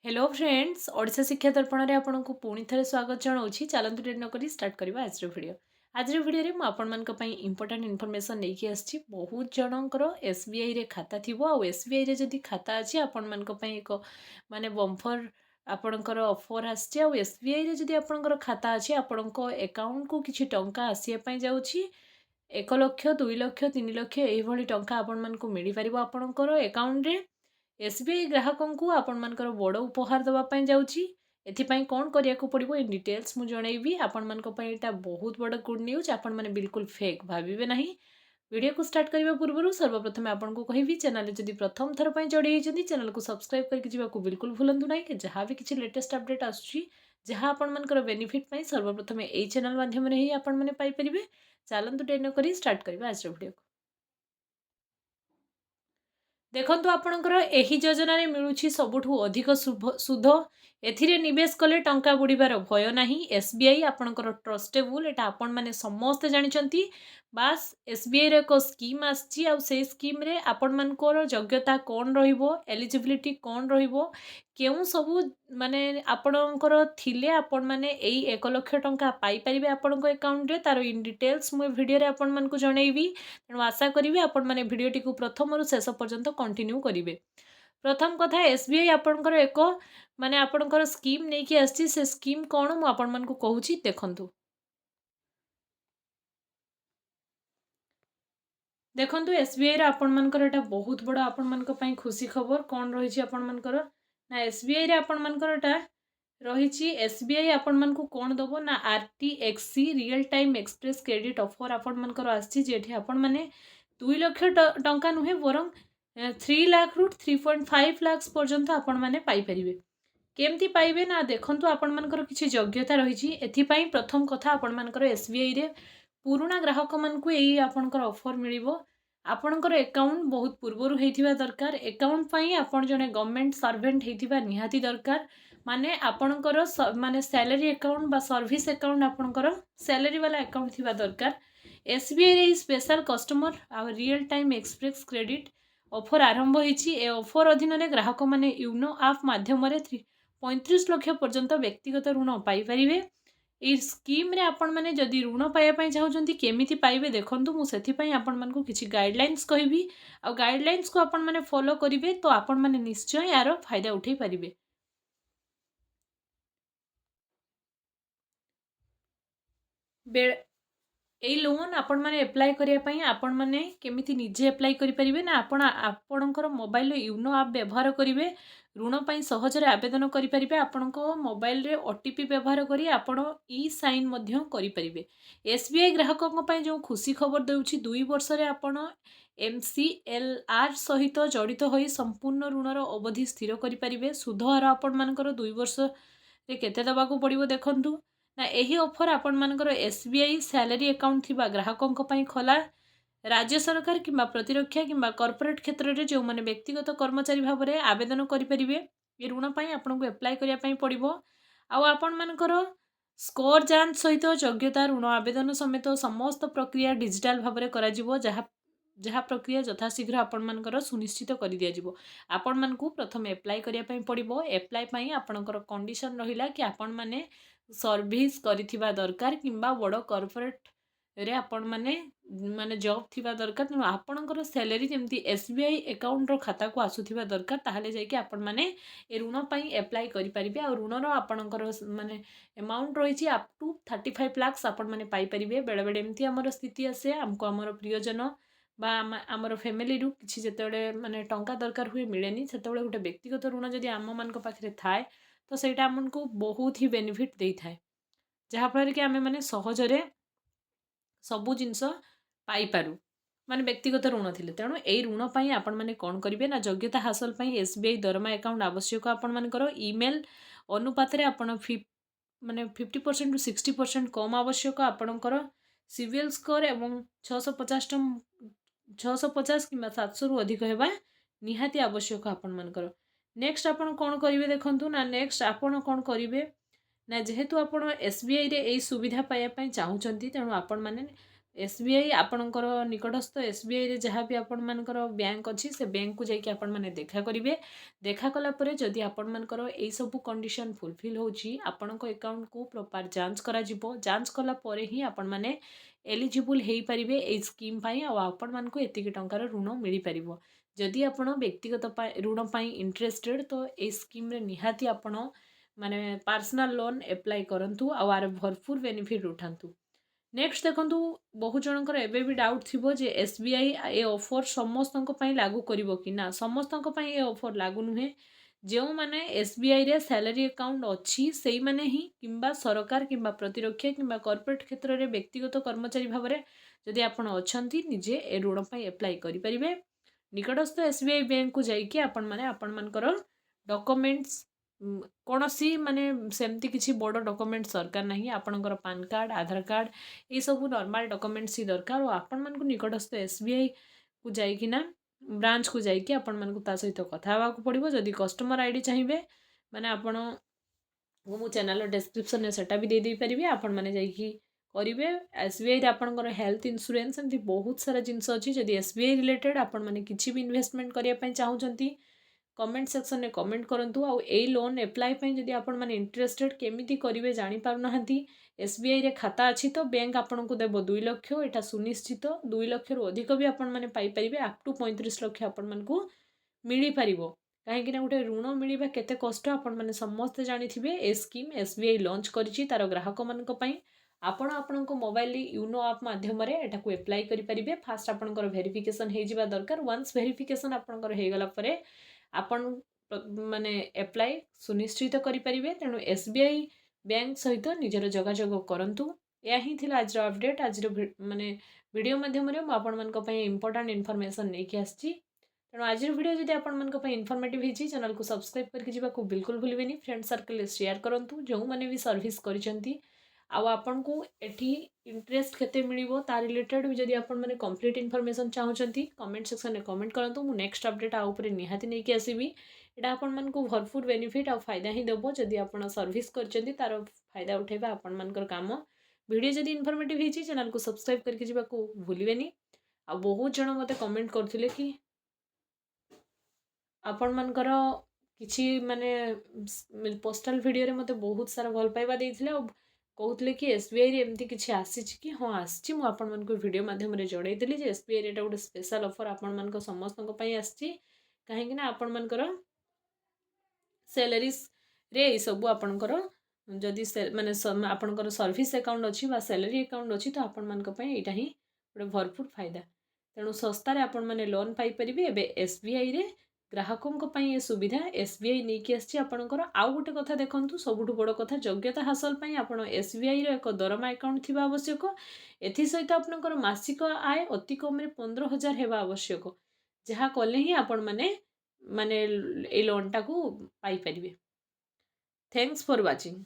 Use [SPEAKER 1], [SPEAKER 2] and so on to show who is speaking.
[SPEAKER 1] Hello friends Odisha शिक्षा दर्पण में आपन को पुणी थे स्वागत जनाऊँगी। चलतु डेट नक स्टार्ट करवा आज वीडियो में मुझे इंपोर्टेंट इनफॉरमेशन नहीं आसी। बहुत जनकर एसबीआई रे खाता थी आउ एसबीआई रे जदि खाता अच्छी आपण एक माने बम्फर आपणकर ऑफर आसी। एसबीआई रे जदि आपणकर खाता अच्छी आपण अकाउंट को किसी टंका आसीपा जाऊँगी 1 लाख 2 लाख 3 लाख यही टंका आपण मिल पार आपणकर अकाउंट रे। एसबीआई ग्राहकों को आपण मानकर बड़ उपहार देवाई जाऊँगी। एथिपाई कौन करिया को पड़िबो इन डिटेल्स मु जनइबी आपण मानक पई एटा बहुत बड़ गुड न्यूज। आपण माने बिल्कुल फेक भाबिबे नहीं। वीडियो को स्टार्ट करबा पूर्व सर्वप्रथम आपन को कहिबी चैनल जदि प्रथम थर पई जोड़ी होइछन्ती चैनल को सब्सक्राइब करके जीवा को बिल्कुल भूलंतु नहीं कि जहाँ भी किसी लेटेस्ट अपडेट आसुची जहाँ आपण मानकर बेनिफिट पई सर्वप्रथम एई चैनल माध्यम रे ही आपण माने पाई परिबे। चलंतु डेट न करी स्टार्ट करबा आज वीडियो को। देखंतु आपणकर एही योजना रे मिलुछि सबुठु अधिक सुध। एथिरे निवेश कले टंका बुड़ीबार भय नाही। एसबीआई आपणकर ट्रस्टेबल एटा आपण माने समस्त जानिचंती। बास एसबीआई रे को स्कीम आछि आ से स्कीम रे आपण मानकर योग्यता कोन रहिबो एलिजिबिलिटी कोन रहिबो केउ सबु माने आपणकर थिले आपण माने एई 1 लाख टंका पाई परिबे आपणको अकाउंट रे। तार इन डिटेल्स मु वीडियो रे आपण मानकु जणैबी। तेणु आशा करी आपण माने वीडियोटी को प्रथम रु शेष पर्यंत कंटिन्यू करिवे। प्रथम कथा एसबीआई आपणकर एक माने आपणकर स्कीम नै कि आछि। से स्कीम कोन मु आपण मानकु कहूची देखंतु। देखंतु एसबीआई रे आपण मानकर एटा बहुत बड़ आपण मानक पई खुशी खबर कोन रहिछि। आपण मानकर ना एसबीआई रे आपण मानकर एटा रहिछि। एसबीआई आपण मानकु कोन दबो ना RTXC real time express credit offer आपण मानकर आछि। जेठी आपण माने 2 लाख टंका नुहे बरं 3 लाख रु 3.5 लाख पर्यंत आपण माने पाई परिबे। केमती पाइबे ना देखंतु आपण मानकर किछि योग्यता रहिछि। एथिपाई प्रथम कथा आपण मानकर एसबीआई रे पुराना ग्राहक मानकु एई आपणकर ऑफर मिलिबो। आपणकर अकाउंट बहुत पूर्वरु हेथिबा दरकार। अकाउंट पई आपण जने गवर्नमेंट सर्वेंट हेथिबा निहाती दरकार। माने आपणकर माने सैलरी अकाउंट बा सर्विस अकाउंट आपणकर सैलरी वाला अकाउंट थिबा दरकार। एसबीआई रे स्पेशल कस्टमर आ real time express credit offer आरंभ होईछि। ए ऑफर अधीन रे ग्राहक माने यूनो ऐप माध्यम रे 35 लाख पर्यंत व्यक्तिगत ऋण पाई परिबे। ए स्कीम रे आपण माने जदि ऋण पाया पई चाहउछंती केमिति पाइबे देखंतु। मु सेथि पई आपण मानकु किछि गाइडलाइंस कहिबी आ गाइडलाइंस को आपण माने फॉलो करिवे तो आपण माने निश्चय यार फायदा उठै परिबे। एई लोन आपण माने अप्लाई करिया पई आपण माने केमिति निजे अप्लाई करि परिबे ना आपणकर मोबाइल यूनो ऐप व्यवहार करिवे। ऋण पई सहज रे आवेदन करि परिबे। आपणको मोबाइल रे ओटीपी व्यवहार करी आपण ई साइन मध्य करि परिबे। एसबीआई ग्राहकक पई जो खुशी खबर देउछि 2 वर्ष रे आपण एमसीएलआर सहित जड़ित होई संपूर्ण ऋणर अवधि स्थिर करि परिबे। सुध हार आपण मानकर 2 वर्ष रे केते दबा को पड़िबो देखंतु ना यही ऑफर आपण मानकर एसबीआई सैलरी अकाउंट थिबा ग्राहकों पई खोला। राज्य सरकार किंबा प्रतिरक्षा किंबा कॉर्पोरेट क्षेत्र में जो माने व्यक्तिगत कर्मचारी भाव में आवेदन करेंगे ये ऋण पई आपन को अप्लाई करिया पई पड़िबो। आउ आपण मानकर स्कोर जांच सहित योग्यता ऋण आवेदन समेत समस्त प्रक्रिया डिजिटल भाव में करा जिवो। जहाँ प्रक्रिया यथाशीघ्र आपण मानकर सुनिश्चित कर दिया जिवो। आपण मानकु प्रथम अप्लाई करिया पई पड़िबो। अप्लाई पई आपणकर कंडीशन रहिला कि आपण माने सर्विस करिथिबा दरकार किंबा बड़ कॉर्पोरेट रे आपण माने माने जॉब थिबा दरकार। तेणु आपणकर सैलरी जेमती एसबीआई अकाउंट रो खाता को आसुथिबा दरकार ताहले जाय कि आपण माने ए ऋण पई अप्लाई करि परिबे। आ ऋणर आपणकर माने अमाउंट रहिछि अप टू 35 लाख आपण माने पाई परिबे। बेले बेले एमती हमर स्थिति आसे हमको हमर प्रियजन बा आमर फैमिली रु किछि जेतेबेले माने टंका दरकार हुए मिलेनी सेतेबेले गोटे व्यक्तिगत ऋण जदि आम मानक पाखरे थाए तो सेटा हमको बहुत ही बेनिफिट देई थाए। जहाँफल कि आम मैंने सहजरे सबू जिनस पाइपारू माने व्यक्तिगत ऋण थिले। तेणु यही ऋण पाई आपण माने कौन करेंगे ना योग्यता हासिल पाई एसबीआई दरमा अकाउंट आवश्यक। आपण मानकर ईमेल अनुपात रे आपण माने 50% रु 60% कम आवश्यक। आपणकर सिविल स्कोर एवं 650 कि 700 रु अधिक हेबा निहाती आवश्यक आपण मानकर। नेक्स्ट आपण कौन करेंगे देखंतु ना नेक्स्ट आपण कौन करेंगे ना जेहेतु आपण एसबीआई रे एई सुविधा पाया पई चाहउचंती तेणु आपण माने SBI ଆପଣଙ୍କର ନିକଟସ୍ଥ SBI ରେ ଯାହା ବି ଆପଣମାନଙ୍କର ବ୍ୟାଙ୍କ ଅଛି ସେ ବ୍ୟାଙ୍କକୁ ଯାଇକି ଆପଣମାନେ ଦେଖା କରିବେ। ଦେଖା କଲା ପରେ ଯଦି ଆପଣମାନଙ୍କର ଏଇ ସବୁ କଣ୍ଡିସନ୍ ଫୁଲଫିଲ୍ ହେଉଛି ଆପଣଙ୍କ ଆକାଉଣ୍ଟକୁ ପ୍ରପାର ଯାଞ୍ଚ କରାଯିବ। ଯାଞ୍ଚ କଲା ପରେ ହିଁ ଆପଣମାନେ ଏଲିଜିବୁଲ୍ ହେଇପାରିବେ ଏଇ ସ୍କିମ୍ ପାଇଁ ଆଉ ଆପଣମାନଙ୍କୁ ଏତିକି ଟଙ୍କାର ଋଣ ମିଳିପାରିବ। ଯଦି ଆପଣ ବ୍ୟକ୍ତିଗତ ଋଣ ପାଇଁ ଇଣ୍ଟରେଷ୍ଟେଡ୍ ତ ଏଇ ସ୍କିମ୍ରେ ନିହାତି ଆପଣ ମାନେ ପର୍ସନାଲ ଲୋନ୍ ଆପ୍ଲାଏ କରନ୍ତୁ ଆଉ ଆର ଭରପୁର ବେନିଫିଟ୍ ଉଠାନ୍ତୁ। ନେକ୍ସଟ ଦେଖନ୍ତୁ ବହୁ ଜଣଙ୍କର ଏବେ ବି ଡାଉଟ୍ ଥିବ ଯେ SBI ଏ ଅଫର୍ ସମସ୍ତଙ୍କ ପାଇଁ ଲାଗୁ କରିବ କି ନା। ସମସ୍ତଙ୍କ ପାଇଁ ଏ ଅଫର୍ ଲାଗୁ ନୁହେଁ। ଯେଉଁମାନେ SBIରେ ସ୍ୟାଲାରୀ ଆକାଉଣ୍ଟ ଅଛି ସେଇମାନେ ହିଁ କିମ୍ବା ସରକାର କିମ୍ବା ପ୍ରତିରକ୍ଷା କିମ୍ବା କର୍ପୋରେଟ୍ କ୍ଷେତ୍ରରେ ବ୍ୟକ୍ତିଗତ କର୍ମଚାରୀ ଭାବରେ ଯଦି ଆପଣ ଅଛନ୍ତି ନିଜେ ଏ ଋଣ ପାଇଁ ଆପ୍ଲାଏ କରିପାରିବେ। ନିକଟସ୍ଥ SBI ବ୍ୟାଙ୍କକୁ ଯାଇକି ଆପଣମାନଙ୍କର ଡକୁମେଣ୍ଟସ୍ କୌଣସି ମାନେ ସେମିତି କିଛି ବଡ଼ ଡକୁମେଣ୍ଟ ଦରକାର ନାହିଁ। ଆପଣଙ୍କର ପାନ୍ କାର୍ଡ଼ ଆଧାର କାର୍ଡ଼ ଏଇସବୁ ନର୍ମାଲ୍ ଡକୁମେଣ୍ଟସ୍ ହିଁ ଦରକାର। ଆଉ ଆପଣମାନଙ୍କୁ ନିକଟସ୍ଥ SBIକୁ ଯାଇକିନା ବ୍ରାଞ୍ଚକୁ ଯାଇକି ଆପଣମାନଙ୍କୁ ତା ସହିତ କଥା ହେବାକୁ ପଡ଼ିବ। ଯଦି କଷ୍ଟମର ID ଚାହିଁବେ ମାନେ ଆପଣ ମୁଁ ଚ୍ୟାନେଲର ଡେସ୍କ୍ରିପସନରେ ସେଟା ବି ଦେଇପାରିବି। ଆପଣମାନେ ଯାଇକି କରିବେ। SBIରେ ଆପଣଙ୍କର ହେଲ୍ଥ ଇନ୍ସୁରାନ୍ସ ଏମିତି ବହୁତ ସାରା ଜିନିଷ ଅଛି। ଯଦି SBI ରିଲେଟେଡ୍ ଆପଣମାନେ କିଛି ବି ଇନଭେଷ୍ଟମେଣ୍ଟ କରିବା ପାଇଁ ଚାହୁଁଛନ୍ତି କମେଣ୍ଟ ସେକ୍ସନରେ କମେଣ୍ଟ କରନ୍ତୁ। ଆଉ ଏଇ ଲୋନ୍ ଆପ୍ଲାଏ ପାଇଁ ଯଦି ଆପଣମାନେ ଇଣ୍ଟରେଷ୍ଟେଡ୍ କେମିତି କରିବେ ଜାଣିପାରୁନାହାନ୍ତି SBIରେ ଖାତା ଅଛି ତ ବ୍ୟାଙ୍କ ଆପଣଙ୍କୁ ଦେବ 2 ଲକ୍ଷ। ଏଇଟା ସୁନିଶ୍ଚିତ 2 ଲକ୍ଷରୁ ଅଧିକ ବି ଆପଣମାନେ ପାଇପାରିବେ। ଅପ୍ ଟୁ 35 ଲକ୍ଷ ଆପଣମାନଙ୍କୁ ମିଳିପାରିବ। କାହିଁକିନା ଗୋଟେ ଋଣ ମିଳିବା କେତେ କଷ୍ଟ ଆପଣମାନେ ସମସ୍ତେ ଜାଣିଥିବେ। ଏ ସ୍କିମ୍ SBI ଲଞ୍ଚ କରିଛି ତାର ଗ୍ରାହକମାନଙ୍କ ପାଇଁ। ଆପଣ ଆପଣଙ୍କ ମୋବାଇଲ ୟୁନୋ ଆପ୍ ମାଧ୍ୟମରେ ଏଟାକୁ ଆପ୍ଲାଏ କରିପାରିବେ। ଫାଷ୍ଟ ଆପଣଙ୍କର ଭେରିଫିକେସନ୍ ହେଇଯିବା ଦରକାର। ୱାନ୍ସ ଭେରିଫିକେସନ୍ ଆପଣଙ୍କର ହେଇଗଲା ପରେ ଆପଣ ମାନେ ଆପ୍ଲାଏ ସୁନିଶ୍ଚିତ କରିପାରିବେ। ତେଣୁ SBI ବ୍ୟାଙ୍କ ସହିତ ନିଜର ଯୋଗାଯୋଗ କରନ୍ତୁ। ଏହା ହିଁ ଥିଲା ଆଜିର ଅପଡେଟ୍। ଆଜିର ମାନେ ଭିଡ଼ିଓ ମାଧ୍ୟମରେ ମୁଁ ଆପଣମାନଙ୍କ ପାଇଁ ଇମ୍ପୋର୍ଟାଣ୍ଟ ଇନଫର୍ମେସନ୍ ନେଇକି ଆସିଛି। ତେଣୁ ଆଜିର ଭିଡ଼ିଓ ଯଦି ଆପଣମାନଙ୍କ ପାଇଁ ଇନଫର୍ମେଟିଭ୍ ହେଇଛି ଚ୍ୟାନେଲକୁ ସବସ୍କ୍ରାଇବ୍ କରିକି ଯିବାକୁ ବିଲକୁଲ ଭୁଲିବେନି। ଫ୍ରେଣ୍ଡ ସର୍କଲରେ ସେୟାର କରନ୍ତୁ ଯେଉଁମାନେ ବି ସର୍ଭିସ୍ କରିଛନ୍ତି। ଆଉ ଆପଣଙ୍କୁ ଏଠି ଇଣ୍ଟରେଷ୍ଟ କେତେ ମିଳିବ ତା ରିଲେଟେଡ୍ ବି ଯଦି ଆପଣମାନେ କମ୍ପ୍ଲିଟ୍ ଇନଫର୍ମେସନ୍ ଚାହୁଁଛନ୍ତି କମେଣ୍ଟ ସେକ୍ସନରେ କମେଣ୍ଟ କରନ୍ତୁ। ମୁଁ ନେକ୍ସଟ ଅପଡେଟ୍ ଆଉ ଉପରେ ନିହାତି ନେଇକି ଆସିବି। ଏଇଟା ଆପଣମାନଙ୍କୁ ଭରପୁର ବେନିଫିଟ୍ ଆଉ ଫାଇଦା ହିଁ ଦେବ। ଯଦି ଆପଣ ସର୍ଭିସ୍ କରିଛନ୍ତି ତାର ଫାଇଦା ଉଠାଇବା ଆପଣମାନଙ୍କର କାମ। ଭିଡ଼ିଓ ଯଦି ଇନଫର୍ମେଟିଭ୍ ହେଇଛି ଚ୍ୟାନେଲକୁ ସବସ୍କ୍ରାଇବ୍ କରିକି ଯିବାକୁ ଭୁଲିବେନି। ଆଉ ବହୁତ ଜଣ ମୋତେ କମେଣ୍ଟ କରୁଥିଲେ କି ଆପଣମାନଙ୍କର କିଛି ମାନେ ପୋଷ୍ଟାଲ ଭିଡ଼ିଓରେ ମୋତେ ବହୁତ ସାରା ଭଲ ପାଇବା ଦେଇଥିଲେ ଆଉ କହୁଥିଲେ କି SBIରେ ଏମିତି କିଛି ଆସିଛି କି। ହଁ ଆସିଛି। ମୁଁ ଆପଣମାନଙ୍କୁ ଭିଡ଼ିଓ ମାଧ୍ୟମରେ ଜଣେଇଥିଲି ଯେ SBIରେ ଏଇଟା ଗୋଟେ ସ୍ପେଶାଲ୍ ଅଫର୍ ଆପଣମାନଙ୍କ ସମସ୍ତଙ୍କ ପାଇଁ ଆସିଛି। କାହିଁକିନା ଆପଣମାନଙ୍କର ସ୍ୟାଲାରିଜରେ ଏଇସବୁ ଆପଣଙ୍କର ଯଦି ମାନେ ଆପଣଙ୍କର ସର୍ଭିସ୍ ଆକାଉଣ୍ଟ ଅଛି ବା ସ୍ୟାଲାରୀ ଆକାଉଣ୍ଟ ଅଛି ତ ଆପଣମାନଙ୍କ ପାଇଁ ଏଇଟା ହିଁ ଗୋଟେ ଭରପୁର ଫାଇଦା। ତେଣୁ ଶସ୍ତାରେ ଆପଣମାନେ ଲୋନ୍ ପାଇପାରିବେ। ଏବେ SBIରେ ଗ୍ରାହକଙ୍କ ପାଇଁ ଏ ସୁବିଧା SBI ନେଇକି ଆସିଛି ଆପଣଙ୍କର। ଆଉ ଗୋଟେ କଥା ଦେଖନ୍ତୁ ସବୁଠୁ ବଡ଼ କଥା ଯୋଗ୍ୟତା ହାସଲ ପାଇଁ ଆପଣ SBIର ଏକ ଦରମା ଆକାଉଣ୍ଟ ଥିବା ଆବଶ୍ୟକ। ଏଥିସହିତ ଆପଣଙ୍କର ମାସିକ ଆୟ ଅତି କମ୍ରେ 15,000 ହେବା ଆବଶ୍ୟକ। ଯାହା କଲେ ହିଁ ଆପଣମାନେ ମାନେ ଏଇ ଲୋନ୍ଟାକୁ ପାଇପାରିବେ। Thanks for watching.